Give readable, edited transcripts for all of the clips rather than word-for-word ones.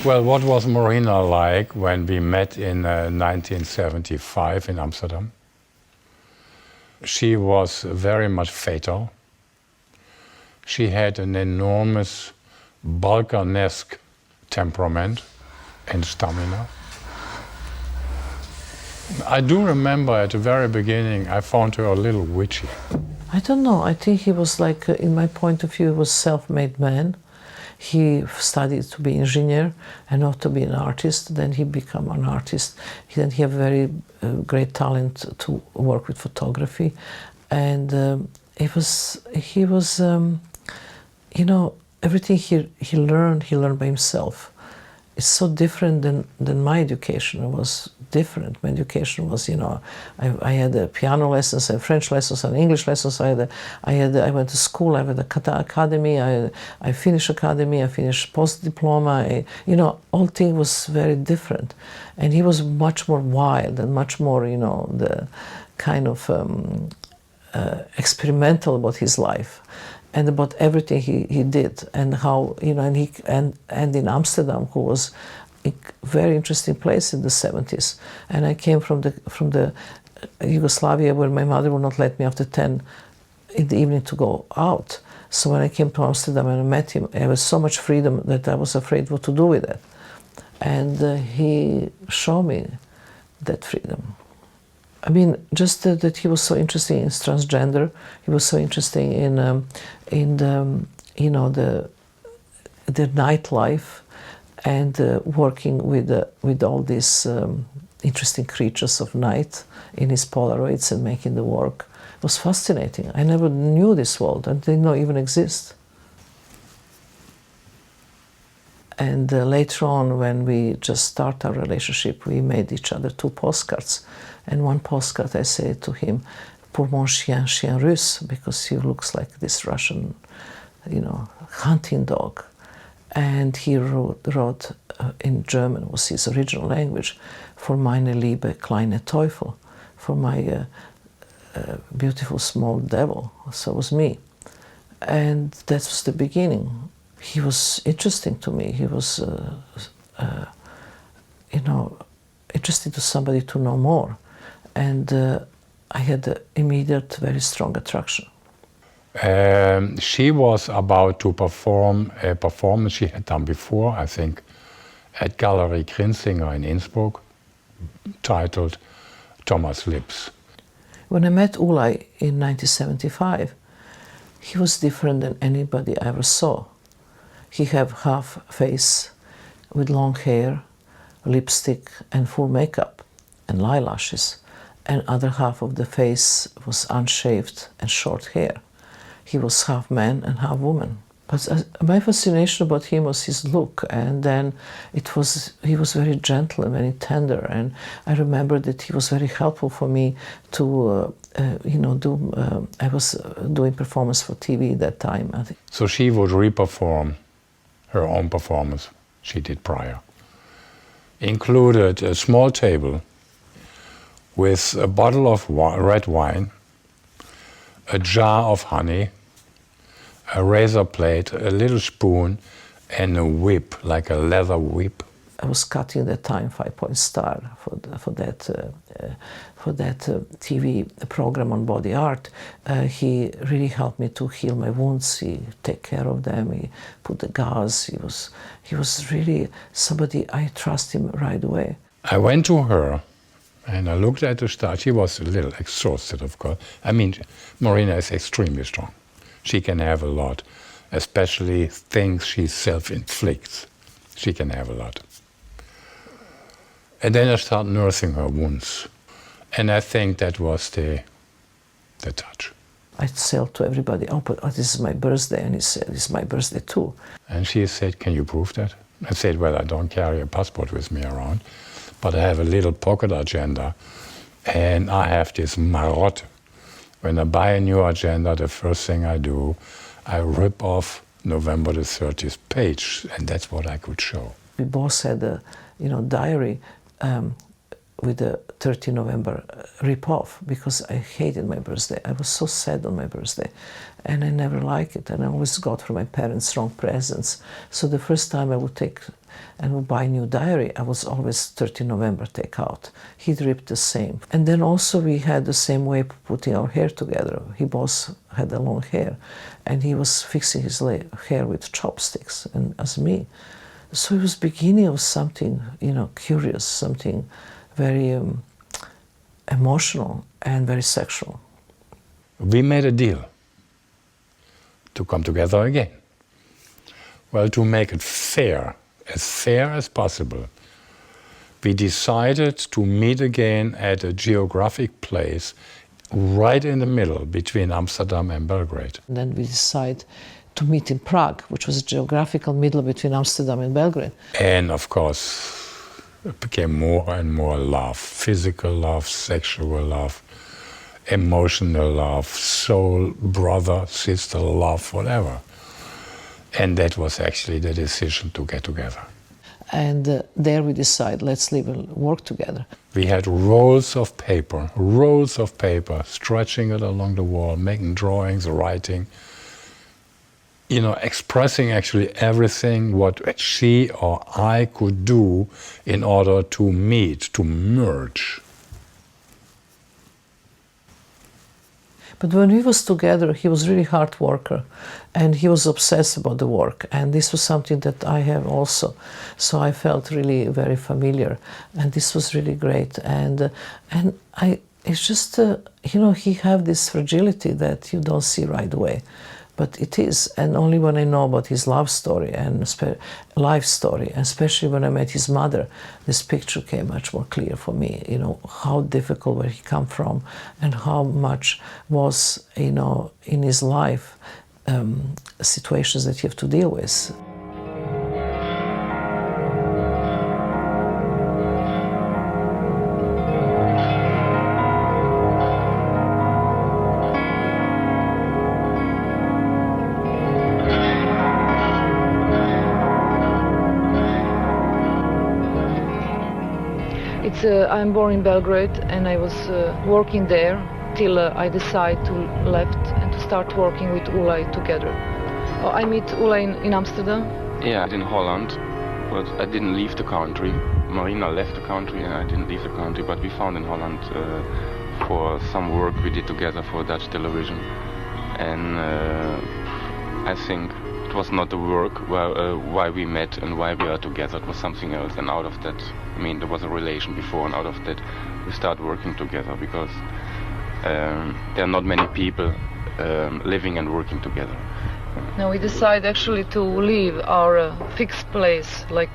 Well, what was Marina like when we met in 1975 in Amsterdam? She was very much fatal. She had an enormous Balkanesque temperament and stamina. I do remember at the very beginning I found her a little witchy. I don't know, I think he was like, in my point of view, he was a self-made man. He studied to be engineer and not to be an artist. Then he became an artist. Then he had very great talent to work with photography. And he was, you know, everything he learned by himself. It's so different than my education. It was different. My education was, you know, I had piano lessons and French lessons and English lessons. I went to school. I had a academy. I finished academy. I finished post diploma. You know, all thing was very different. And he was much more wild and much more, you know, the kind of experimental about his life and about everything he did, and how, you know, and in Amsterdam, who was a very interesting place in the 70s. And I came from the Yugoslavia, where my mother would not let me after 10 in the evening to go out. So when I came to Amsterdam and I met him, I had so much freedom that I was afraid what to do with it. And he showed me that freedom. I mean, just that he was so interesting in transgender. He was so interesting in the, you know, the nightlife, and working with all these interesting creatures of night in his Polaroids and making the work. It was fascinating. I never knew this world and didn't know even exist. And later on, when we just start our relationship, we made each other 2 postcards. And one postcard I said to him, "Pour mon chien, chien russe," because he looks like this Russian, you know, hunting dog. And he wrote in German, was his original language, "For meine liebe kleine Teufel," for my beautiful small devil. So it was me. And that was the beginning. He was interesting to me. He was, you know, interesting to somebody to know more. And I had an immediate, very strong attraction. She was about to perform a performance she had done before, I think, at Galerie Grinsinger in Innsbruck, titled Thomas Lips. When I met Ulay in 1975, he was different than anybody I ever saw. He had half face with long hair, lipstick and full makeup and eyelashes, and other half of the face was unshaved and short hair. He was half man and half woman. But my fascination about him was his look, and then he was very gentle and very tender, and I remember that he was very helpful for me to, you know, I was doing performance for TV at that time. So she would re-perform her own performance she did prior. Included a small table with a bottle of red wine, a jar of honey, a razor blade, a little spoon, and a whip, like a leather whip. I was cutting the time 5-point star for that TV program on body art. He really helped me to heal my wounds. He take care of them. He put the gauze. He was really somebody I trust him right away. I went to her and I looked at the star. She was a little exhausted, of course. I mean, Marina is extremely strong. She can have a lot, especially things she self-inflicts. She can have a lot. And then I started nursing her wounds. And I think that was the touch. I tell to everybody, "Oh, but this is my birthday," and he said, "This is my birthday too." And she said, "Can you prove that?" I said, "Well, I don't carry a passport with me around, but I have a little pocket agenda, and I have this marotte. When I buy a new agenda, the first thing I do, I rip off November the 30th page, and that's what I could show." We both had a, you know, diary with the 30 November rip-off because I hated my birthday. I was so sad on my birthday and I never liked it, and I always got from my parents wrong presents. So the first time I would take and would buy a new diary, I was always 30 November take out. He'd ripped the same. And then also we had the same way of putting our hair together. He both had a long hair and he was fixing his hair with chopsticks, and as me. So it was beginning of something, you know, curious, something very emotional and very sexual. We made a deal to come together again. Well, to make it fair as possible, we decided to meet again at a geographic place right in the middle between Amsterdam and Belgrade. And then we decided to meet in Prague, which was a geographical middle between Amsterdam and Belgrade. And of course, it became more and more love, physical love, sexual love, emotional love, soul, brother, sister love, whatever. And that was actually the decision to get together. And there we decided, let's live and work together. We had rolls of paper, stretching it along the wall, making drawings, writing, you know, expressing actually everything what she or I could do in order to meet, to merge. But when we was together, he was really hard worker and he was obsessed about the work. And this was something that I have also. So I felt really very familiar and this was really great. And it's just, you know, he have this fragility that you don't see right away. But it is, and only when I know about his love story and life story, and especially when I met his mother, this picture came much more clear for me, you know, how difficult where he come from and how much was, you know, in his life, situations that you have to deal with. I'm born in Belgrade and I was working there till I decided to left and to start working with Ulay together. I meet Ulay in Amsterdam. Yeah, in Holland, but I didn't leave the country. Marina left the country and I didn't leave the country, but we found in Holland for some work we did together for Dutch television. And I think it was not the work why we met and why we are together, it was something else. And out of that, I mean, there was a relation before, and out of that we start working together because there are not many people living and working together. Now we decide actually to leave our fixed place, like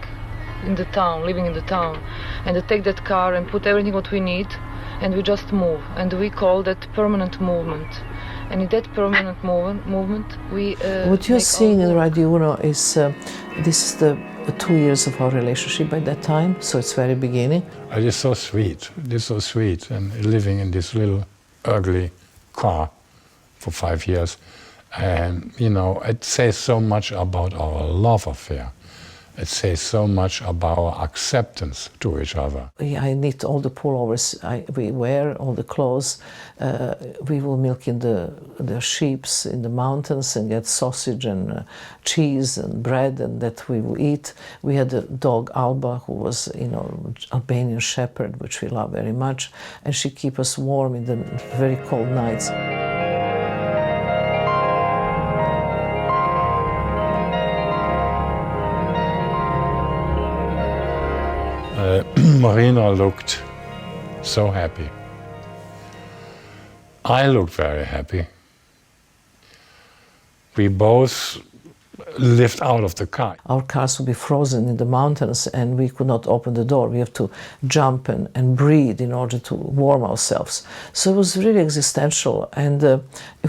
in the town, living in the town, and to take that car and put everything what we need, and we just move, and we call that permanent movement. And in that permanent movement, we... what you're seeing in Radio Uno is, this is the 2 years of our relationship by that time, so it's very beginning. It is so sweet, and living in this little ugly car for 5 years. And, you know, it says so much about our love affair. It says so much about our acceptance to each other. I knit all the pullovers we wear, all the clothes. We will milk in the sheep in the mountains and get sausage and cheese and bread, and that we will eat. We had a dog, Alba, who was, you know, Albanian shepherd, which we love very much, and she keep us warm in the very cold nights. Marina looked so happy. I looked very happy. We both lived out of the car. Our cars would be frozen in the mountains and we could not open the door. We have to jump and breathe in order to warm ourselves. So it was really existential, and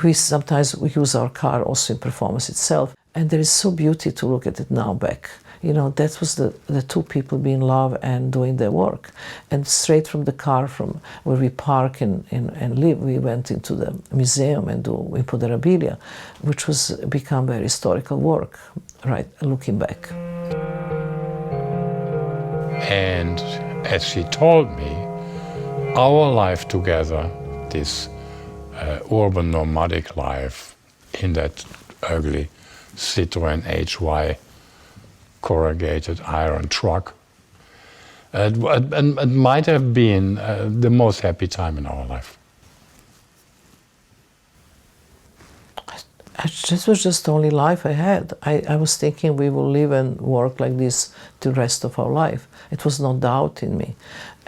we sometimes use our car also in performance itself. And there is so beauty to look at it now back. You know, that was the two people being in love and doing their work. And straight from the car, from where we park and live, we went into the museum and do Impoderabilia, which was become very historical work, right, looking back. And as she told me, Our life together, this urban nomadic life in that ugly Citroën HY corrugated iron truck, it might have been the most happy time in our life. This was just the only life I had. I was thinking we will live and work like this the rest of our life. It was no doubt in me.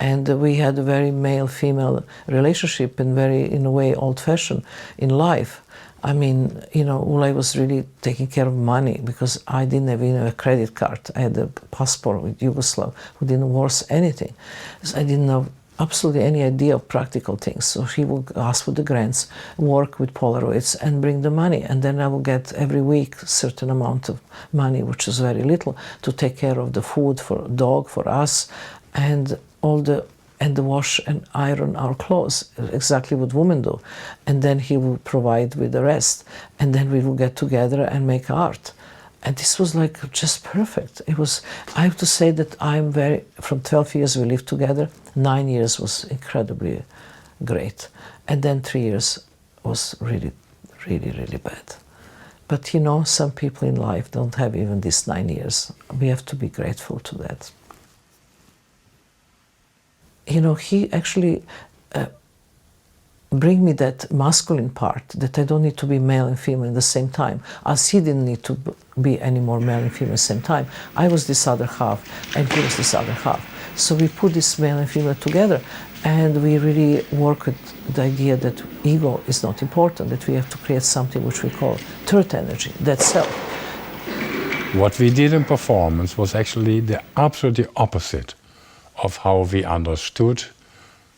And we had a very male-female relationship and very, in a way, old-fashioned in life. I mean, you know, Ulay was really taking care of money because I didn't have even a credit card. I had a passport with Yugoslav who didn't worth anything. So I didn't have absolutely any idea of practical things. So he would ask for the grants, work with Polaroids and bring the money. And then I would get every week a certain amount of money, which is very little, to take care of the food for a dog, for us, and the wash and iron our clothes, exactly what women do. And then he will provide with the rest. And then we will get together and make art. And this was like just perfect. It was, I have to say that I'm very, from 12 years we lived together, 9 years was incredibly great. And then 3 years was really, really, really bad. But you know, some people in life don't have even these 9 years. We have to be grateful to that. You know, he actually bring me that masculine part, that I don't need to be male and female at the same time, as he didn't need to be any more male and female at the same time. I was this other half, and he was this other half. So we put this male and female together, and we really work with the idea that ego is not important, that we have to create something which we call third energy, that self. What we did in performance was actually the absolutely opposite of how we understood,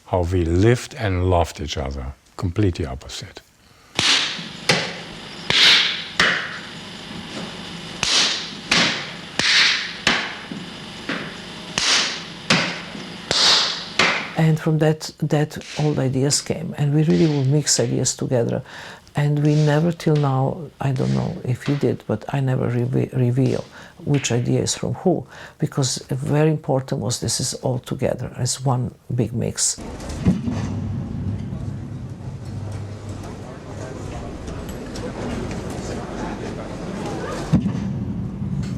how we lived and loved each other. Completely opposite. And from that all the ideas came, and we really would mix ideas together. And we never till now, I don't know if he did, but I never reveal which idea is from who, because very important was this is all together as one big mix.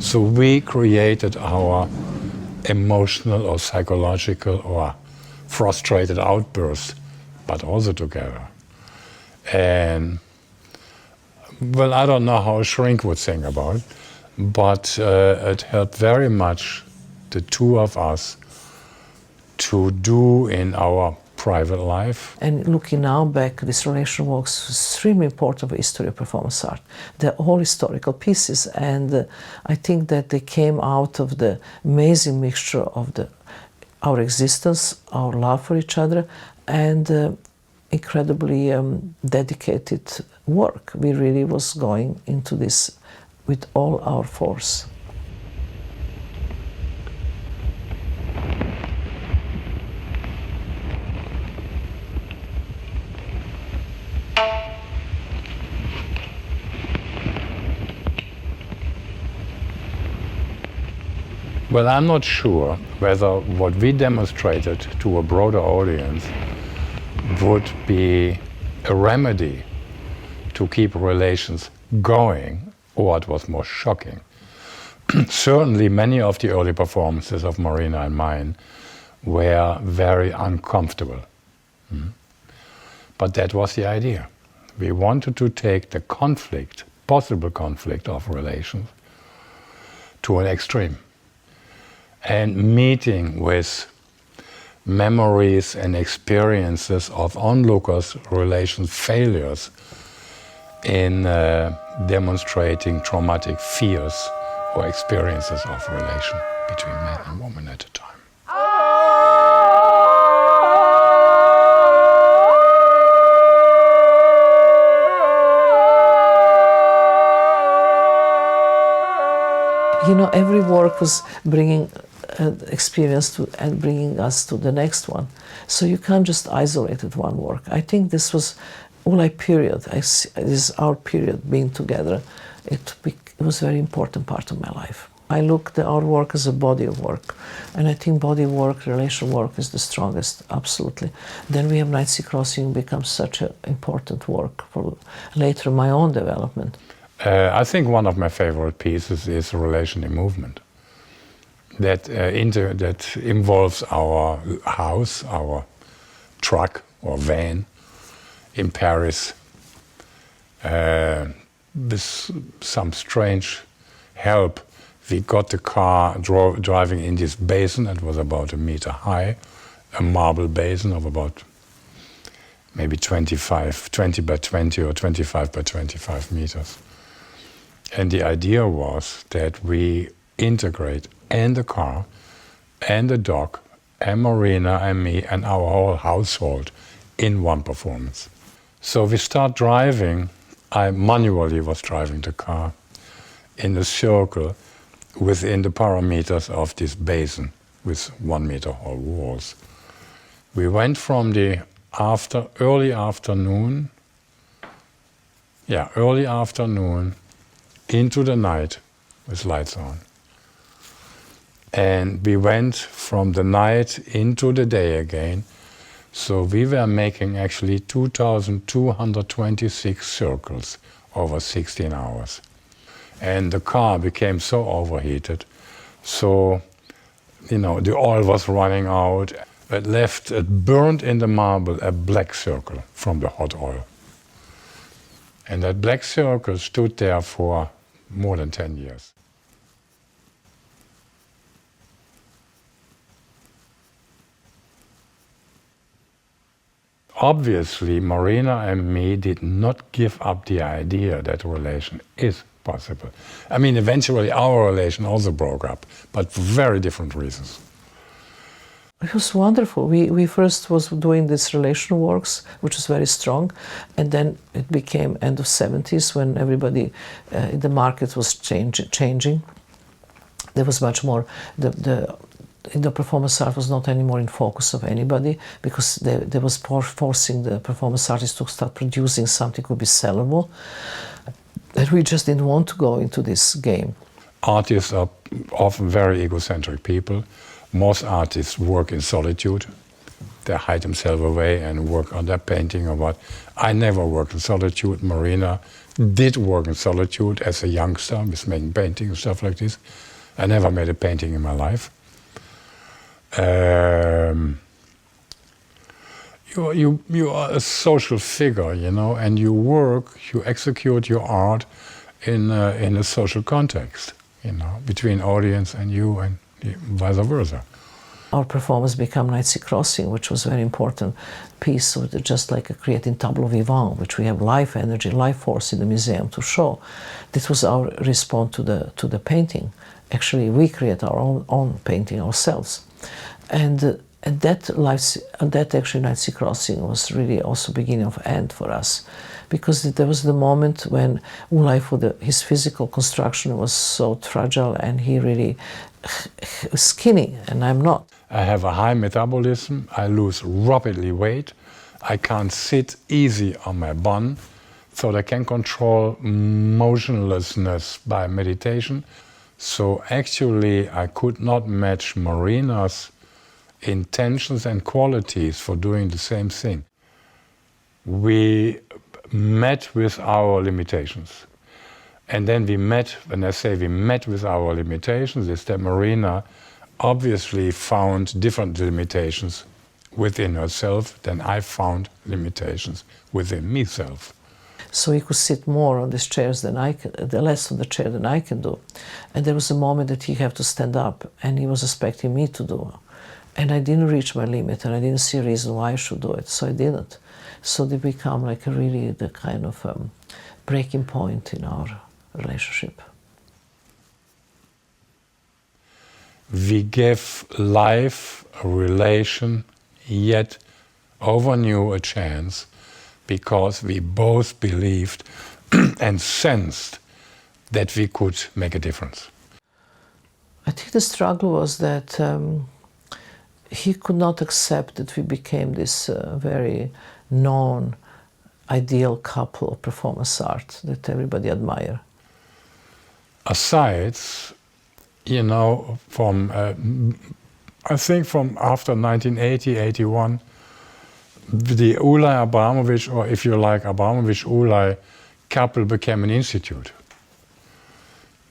So we created our emotional or psychological or frustrated outbursts, but also together. And, well, I don't know how a shrink would think about it, but it helped very much the two of us to do in our private life. And looking now back, this relation was extremely important for history of performance art. They're all historical pieces, and I think that they came out of the amazing mixture of our existence, our love for each other, and incredibly dedicated work. We really was going into this with all our force. Well, I'm not sure whether what we demonstrated to a broader audience would be a remedy to keep relations going, or it was more shocking. Certainly many of the early performances of Marina and mine were very uncomfortable. But that was the idea. We wanted to take the conflict, possible conflict of relations, to an extreme. And meeting with memories and experiences of onlookers' relations failures in demonstrating traumatic fears or experiences of relation between man and woman at a time. You know, every work was bringing experience to, and bringing us to the next one. So you can't just isolate it one work. I think this was Ulay period. This is our period being together. It was a very important part of my life. I look at our work as a body of work. And I think body work, relation work is the strongest, absolutely. Then we have Night Sea Crossing becomes such an important work for later my own development. I think one of my favorite pieces is Relation in Movement. That involves our house, our truck or van in Paris, with some strange help. We got the car driving in this basin. It was about 1 meter high, a marble basin of about maybe 20 by 20 or 25 by 25 meters. And the idea was that we integrate and the car and the dog and Marina and me and our whole household in one performance. So we start driving. I manually was driving the car in a circle within the parameters of this basin with 1 meter high walls. We went from the early afternoon into the night with lights on. And we went from the night into the day again. So we were making actually 2,226 circles over 16 hours. And the car became so overheated. So, the oil was running out. It burned in the marble a black circle from the hot oil. And that black circle stood there for more than 10 years. Obviously, Marina and me did not give up the idea that a relation is possible. I mean, eventually our relation also broke up, but for very different reasons. It was wonderful. We first was doing this relation works, which was very strong, and then it became end of 70s when everybody in the market was changing. There was much more, the performance art was not anymore in focus of anybody because there was forcing the performance artists to start producing something that could be sellable. And we just didn't want to go into this game. Artists are often very egocentric people. Most artists work in solitude. They hide themselves away and work on their painting or what. I never worked in solitude. Marina did work in solitude as a youngster, with making painting and stuff like this. I never made a painting in my life. You are a social figure, and you execute your art in a social context, between audience and you and vice versa. Our performance became Night Sea Crossing, which was a very important piece, just like creating tableau vivant, which we have life energy, life force in the museum to show. This was our response to the painting. Actually, we create our own painting ourselves. And that actually Night Sea Crossing was really also beginning of end for us, because there was the moment when Ulay, his physical construction was so fragile and he really skinny, and I'm not. I have a high metabolism. I lose rapidly weight. I can't sit easy on my bum, so I can control motionlessness by meditation. So actually, I could not match Marina's intentions and qualities for doing the same thing. We met with our limitations. And then when I say we met with our limitations, is that Marina obviously found different limitations within herself than I found limitations within myself. So he could sit more on these chairs than I could, the less on the chair than I can do. And there was a moment that he had to stand up, and he was expecting me to do. And I didn't reach my limit, and I didn't see a reason why I should do it, so I didn't. So they become like really the kind of breaking point in our relationship. We gave life, a relation, yet overknew a chance, because we both believed and sensed that we could make a difference. I think the struggle was that he could not accept that we became this very known, ideal couple of performance art that everybody admire. Aside, you know, I think from after 1980, 81, the Ulay Abramovic, or if you like, Abramovic Ulay couple became an institute.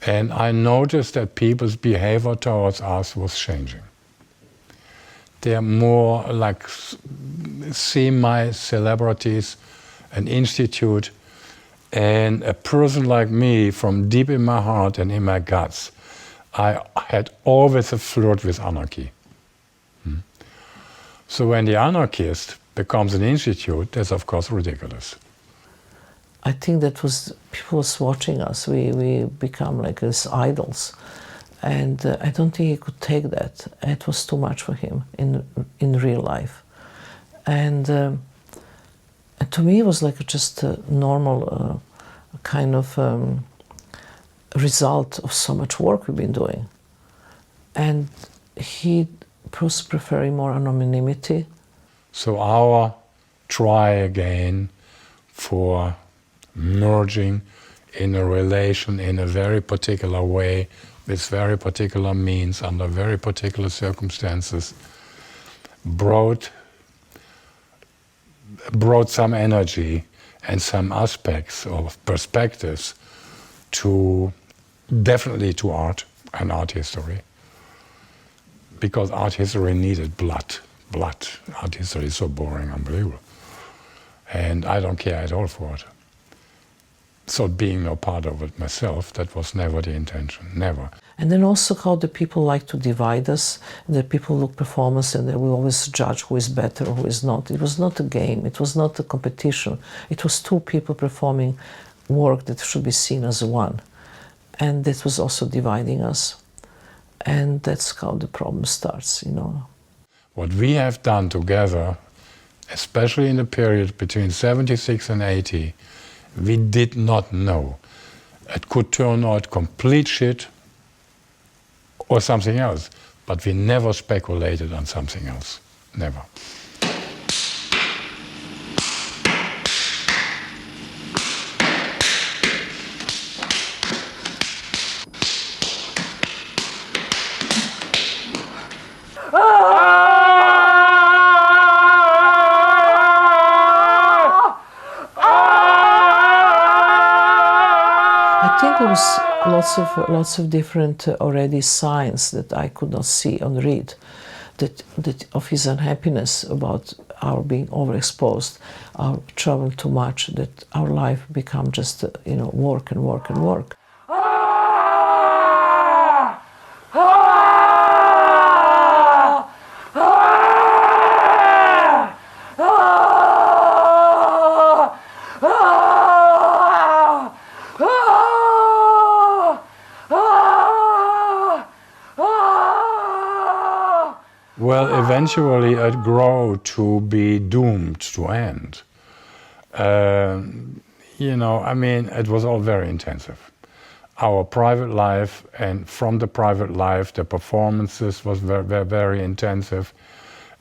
And I noticed that people's behavior towards us was changing. They're more like semi-celebrities, an institute, and a person like me, from deep in my heart and in my guts, I had always a flirt with anarchy. So when the anarchist becomes an institute, that's of course ridiculous. I think that was, people was watching us, we become like as idols. And I don't think he could take that. It was too much for him in real life. And to me it was like just a normal kind of result of so much work we've been doing. And he was preferring more anonymity. So our try again for merging in a relation in a very particular way, with very particular means, under very particular circumstances, brought some energy and some aspects of perspectives to, definitely to art and art history. Because art history needed blood. Art history is so boring, unbelievable. And I don't care at all for it. So being no part of it myself, that was never the intention, never. And then also how the people like to divide us, and the people look performance and we always judge who is better or who is not. It was not a game, it was not a competition. It was two people performing work that should be seen as one. And this was also dividing us. And that's how the problem starts, you know. What we have done together, especially in the period between 76 and 80, we did not know. It could turn out complete shit or something else, but we never speculated on something else, never. I think there was lots of different already signs that I could not see or read, that of his unhappiness about our being overexposed, our travel too much, that our life become just work and work and work. Well, eventually it grew to be doomed to end. I mean, it was all very intensive. Our private life, and from the private life, the performances was very, very, very intensive.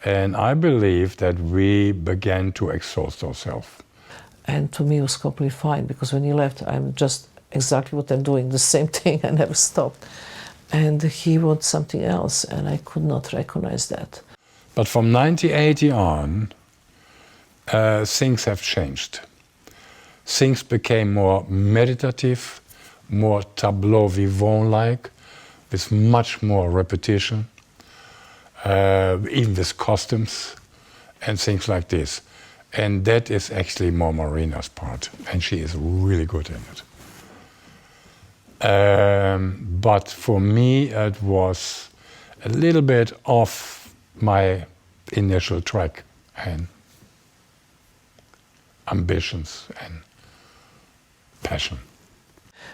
And I believe that we began to exhaust ourselves. And to me it was completely fine, because when he left, I'm just exactly what I'm doing, the same thing, I never stopped. And he wanted something else, and I could not recognize that. But from 1980 on, things have changed. Things became more meditative, more tableau vivant-like, with much more repetition, even with costumes and things like this. And that is actually more Marina's part, and she is really good in it. But for me, it was a little bit off my initial track and ambitions and passion.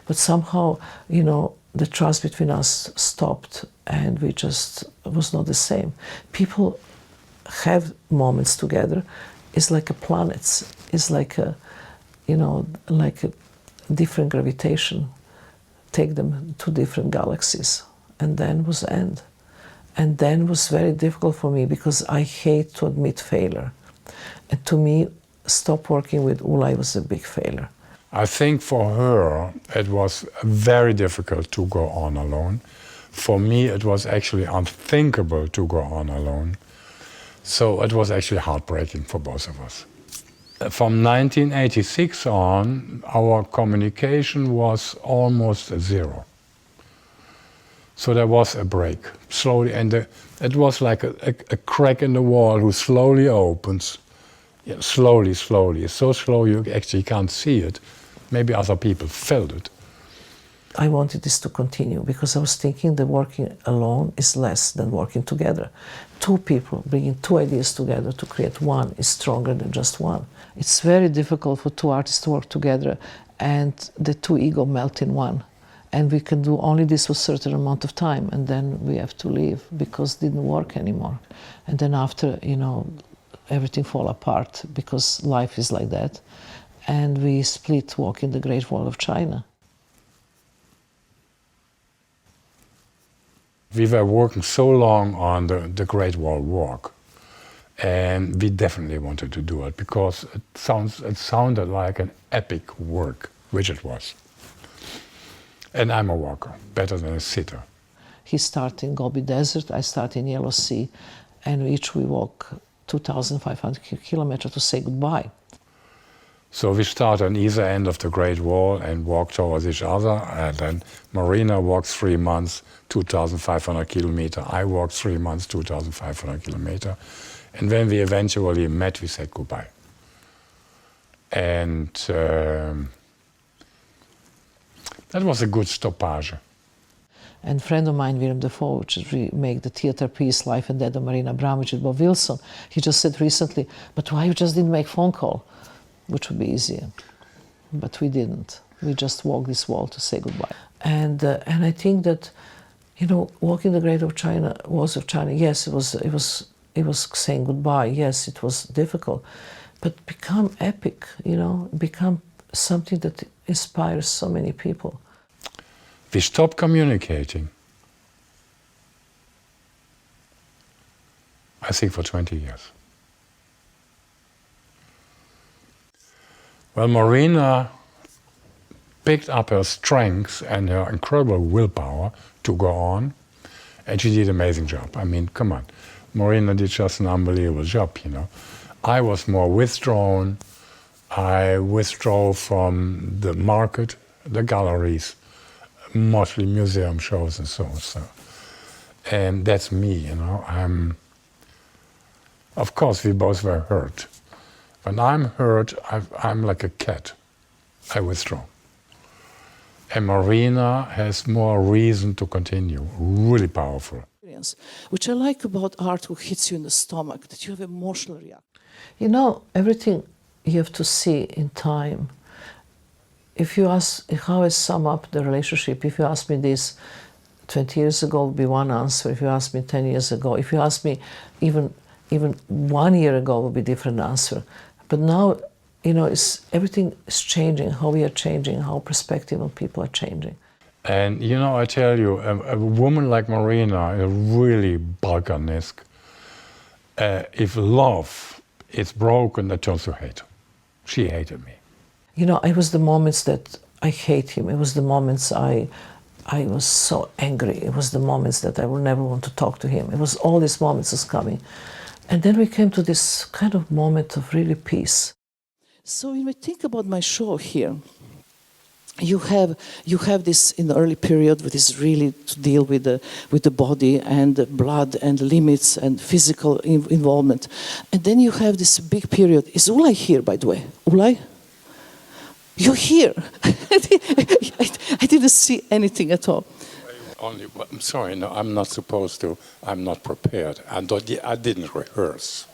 But somehow, the trust between us stopped, and we just was not the same. People have moments together. It's like a planets. It's like a, like a different gravitation. Take them to different galaxies, and then was end. And then was very difficult for me, because I hate to admit failure. And to me, stop working with Ulay was a big failure. I think for her, it was very difficult to go on alone. For me, it was actually unthinkable to go on alone. So it was actually heartbreaking for both of us. From 1986 on, our communication was almost zero. So there was a break, slowly, and it was like a crack in the wall who slowly opens, slowly, slowly. So slow you actually can't see it. Maybe other people felt it. I wanted this to continue because I was thinking that working alone is less than working together. Two people bringing two ideas together to create one is stronger than just one. It's very difficult for two artists to work together and the two egos melt in one. And we can do only this for a certain amount of time, and then we have to leave because it didn't work anymore. And then after, everything fall apart because life is like that. And we split walking the Great Wall of China. We were working so long on the Great Wall Walk, and we definitely wanted to do it because it sounded like an epic work, which it was. And I'm a walker, better than a sitter. He started in Gobi Desert, I started in Yellow Sea, and each we walk 2,500 kilometers to say goodbye. So we start on either end of the Great Wall and walk towards each other, and then Marina walks 3 months, 2,500 kilometers. I walked 3 months, 2,500 kilometers. And when we eventually met, we said goodbye. And that was a good stoppage. And a friend of mine, Willem Dafoe, which remake the theater piece Life and Death of Marina Abramovic with Bob Wilson, he just said recently, but why you just didn't make phone call? Which would be easier. But we didn't. We just walked this wall to say goodbye. And I think that, walking the Great Walls of China, yes, it was saying goodbye. Yes, it was difficult, but become epic. Become something that inspires so many people. We stopped communicating, I think, for 20 years. Well, Marina picked up her strength and her incredible willpower to go on, and she did an amazing job. I mean, come on. Marina did just an unbelievable job, I was more withdrawn. I withdrew from the market, the galleries, mostly museum shows and so on. And that's me, Of course, we both were hurt. When I'm hurt, I'm like a cat. I withdraw. And Marina has more reason to continue. Really powerful. Which I like about art who hits you in the stomach, that you have emotional reaction. Everything you have to see in time. If you ask how I sum up the relationship, if you ask me this 20 years ago, it would be one answer. If you ask me 10 years ago, if you ask me even 1 year ago, it would be a different answer. But now, everything is changing, how we are changing, how perspective of people are changing. And, I tell you, a woman like Marina is really Balkanesque. If love is broken, that turns to hate. She hated me. It was the moments that I hate him. It was the moments I was so angry. It was the moments that I would never want to talk to him. It was all these moments was coming. And then we came to this kind of moment of really peace. So when we think about my show here, you have this in the early period, which is really to deal with the body and the blood and limits and physical involvement. And then you have this big period. Is Ulay here, by the way? Ulay? You're here. I didn't see anything at all. I'm sorry, no, I'm not supposed to. I'm not prepared. I didn't rehearse.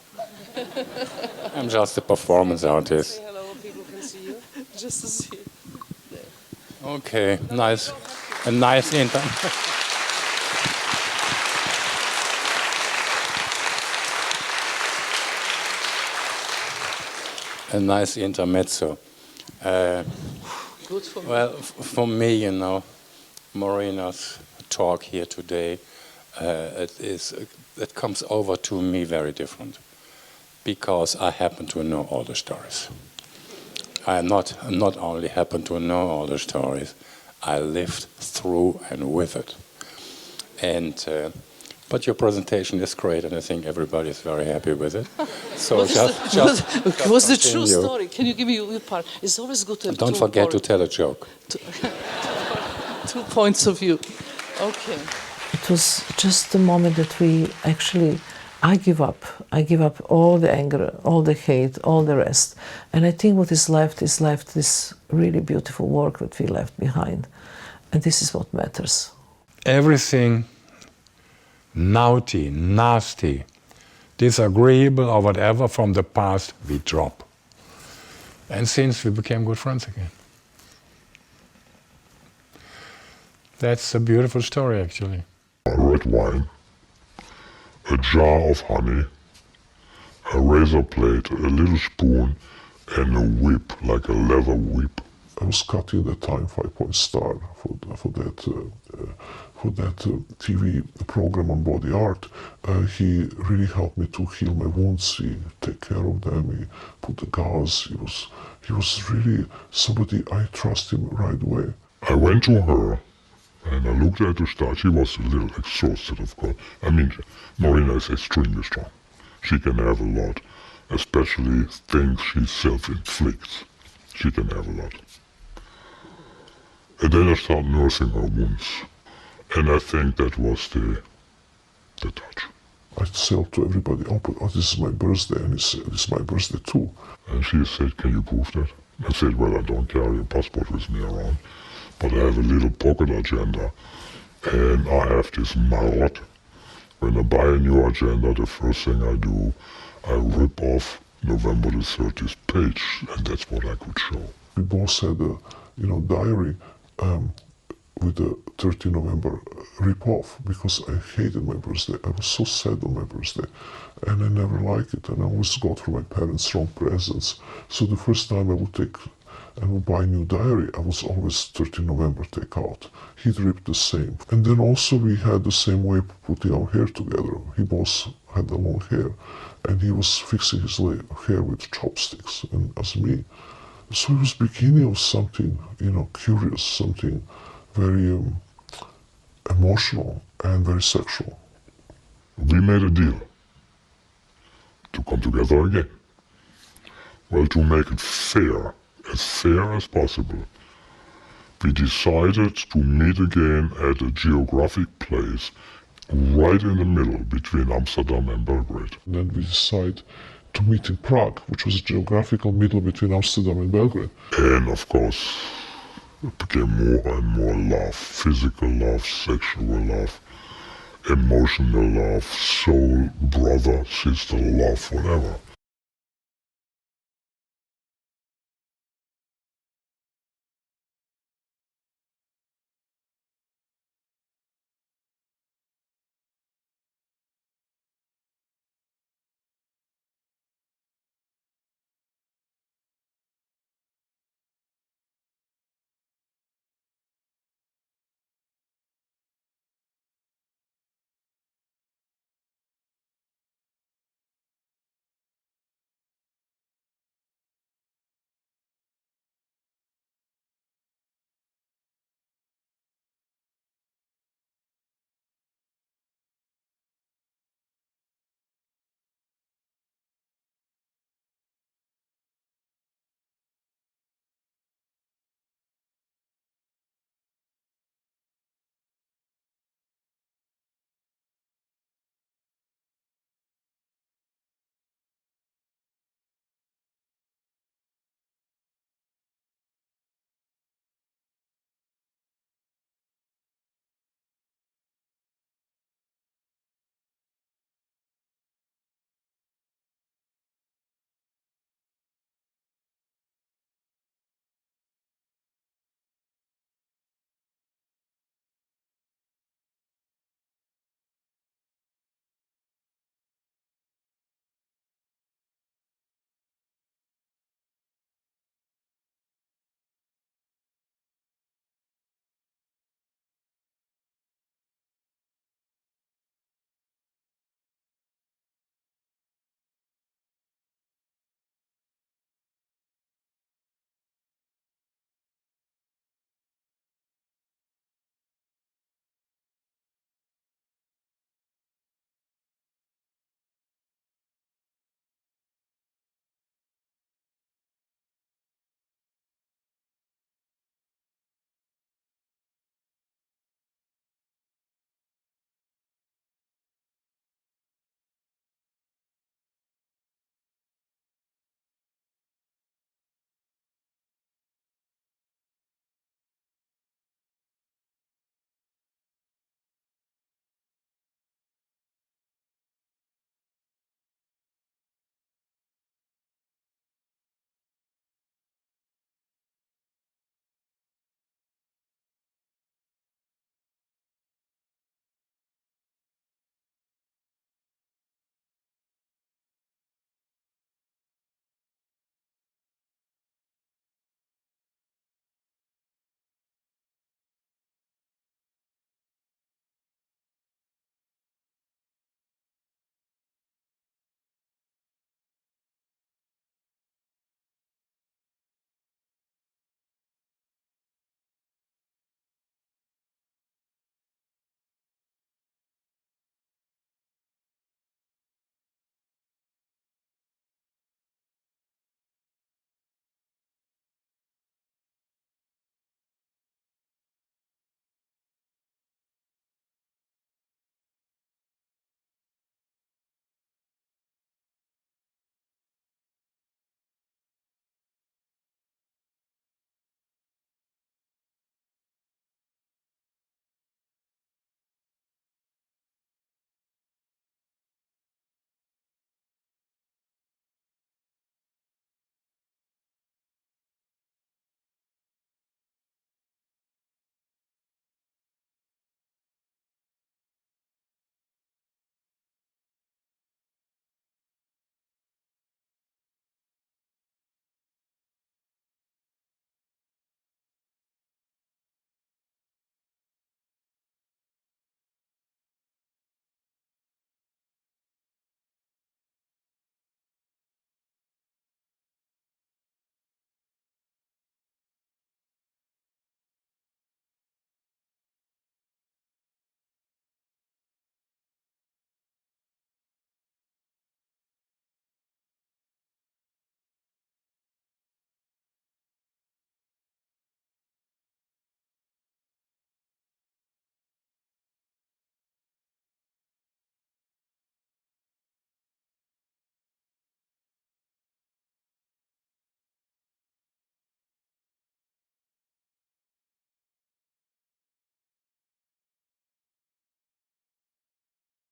I'm just a performance artist. Say hello, people can see you. Just to see. Okay, nice. A nice a nice intermezzo. Good for me. Well, for me, Marina's talk here today, it comes over to me very different, because I happen to know all the stories. I not only happen to know all the stories, I lived through and with it. And but your presentation is great, and I think everybody is very happy with it. So What was the true continue. story? Can you give me your part? It's always good to have Don't forget to tell a joke. two points of view. Okay. It was just the moment that we actually, I give up. I give up all the anger, all the hate, all the rest. And I think what is left this really beautiful work that we left behind. And this is what matters. Everything naughty, nasty, disagreeable or whatever from the past, we drop. And since we became good friends again. That's a beautiful story, actually. Red wine, a jar of honey, a razor blade, a little spoon, and a whip, like a leather whip. I was cutting the time 5-point star for that TV program on body art. He really helped me to heal my wounds. He take care of them. He put the gauze. He was really somebody I trust him right away. I went to her and I looked at her start. She was a little exhausted, of course. I mean, Marina is extremely strong. She can have a lot, especially things she self-inflicts. She can have a lot. And then I started nursing her wounds. And I think that was the touch. I said to everybody, oh, this is my birthday, and he said, this is my birthday too. And she said, can you prove that? I said, well, I don't carry a passport with me around, but I have a little pocket agenda, and I have this marot. When I buy a new agenda, the first thing I do, I rip off November the 30th page, and that's what I could show. We both had a, diary with the 30 November rip-off, because I hated my birthday. I was so sad on my birthday, and I never liked it, and I always got from my parents wrong presents. So the first time I would buy a new diary, I was always 30 November take out. He'd ripped the same. And then also we had the same way of putting our hair together. He both had the long hair, and he was fixing his hair with chopsticks, and as me. So it was beginning of something, curious, something very emotional and very sexual. We made a deal to come together again. Well, to make it fair as possible, we decided to meet again at a geographic place right in the middle between Amsterdam and Belgrade. And then we decided to meet in Prague, which was a geographical middle between Amsterdam and Belgrade. And of course, it became more and more love, physical love, sexual love, emotional love, soul, brother, sister love, whatever.